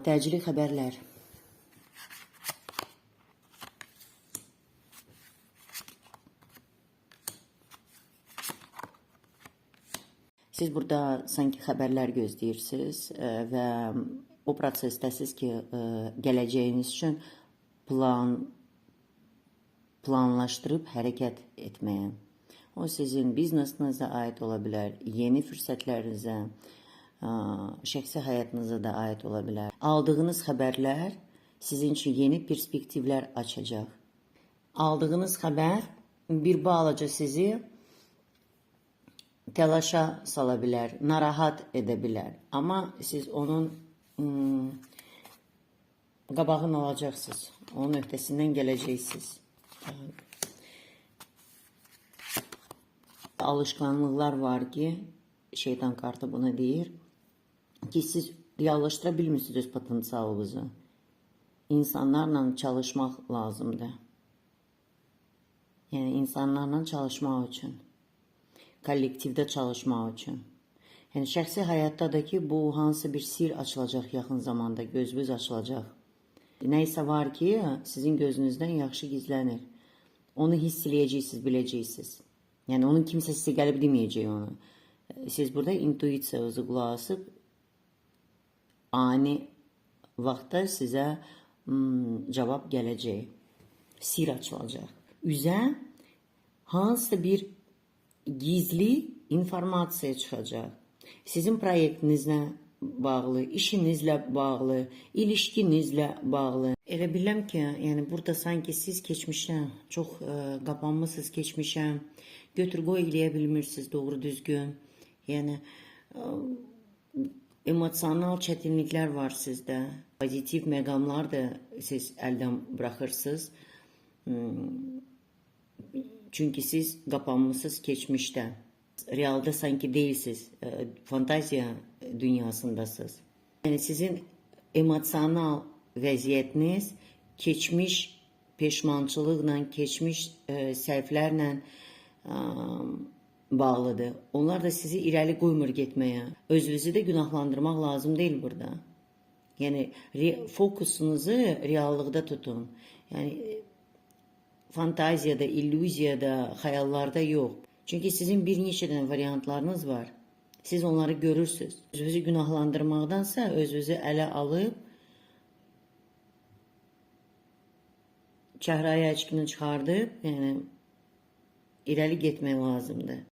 Təcili xəbərlər. Siz burada sanki xəbərlər gözləyirsiniz və o prosesdəsiz ki, gələcəyiniz üçün planlaşdırıb hərəkət etməyə. O sizin biznesinizə aid ola bilər, yeni fürsətlərinizə, şəxsi həyatınıza da aid ola bilər. Aldığınız xəbərlər sizin üçün yeni perspektivlər açacaq. Aldığınız xəbər bir balaca sizi təlaşa sala bilər, narahat edə bilər. Amma siz onun qabağını alacaqsınız, onun öhdəsindən gələcəksiniz. Alışkanlıqlar var ki, şeytan kartı buna deyir ki, siz reallaşdıra bilmirsiniz öz potensialınızı. İnsanlarla çalışmaq lazımdır. Yəni, insanlarla çalışmaq üçün. Kollektivdə çalışmaq üçün. Yəni, şəxsi həyatda da ki, bu hansı bir sir açılacaq yaxın zamanda, gözünüz açılacaq. Nəysə var ki, sizin gözünüzdən yaxşı gizlənir. Onu hiss eləyəcəksiniz, biləcəksiniz. Yəni, onun kimsə sizə gəlib deməyəcək onu. Siz burada intuisiyaya qulaq asıb, ani vaxtda sizə cavab gələcək. Sir açılacaq. Üzə hansısa bir gizli informasiya çıxacaq. Sizin proyektinizlə bağlı, işinizlə bağlı, ilişkinizlə bağlı. Elə biləm ki, yəni burada sanki siz keçmişə çox qapanmısınız keçmişə, götür-qoy eləyə bilmirsiniz doğru düzgün. Yəni emosional çətinliklər var sizdə. Pozitiv məqamlar da siz əldən buraxırsınız. Çünki siz qapanmısınız keçmişdə. Realda sanki deyilsiniz, fantaziya dünyasındasınız. Yəni sizin emosional vəziyyətiniz keçmiş peşmançılıqla, keçmiş səhvlərlə bağlıdır. Onlar da sizi irəli qoymur getməyə. Özünüzü də günahlandırmaq lazım deyil burada. Yəni fokusunuzu reallıqda tutun. Yəni fantaziyada, illüziyada, xəyallarda yox. Çünki sizin bir neçə dənə variantlarınız var. Siz onları görürsünüz. Özünüzü günahlandırmaqdansa özünüzü ələ alıb çəhrayı əçkini çıxardıb, yəni irəli getmək lazımdır.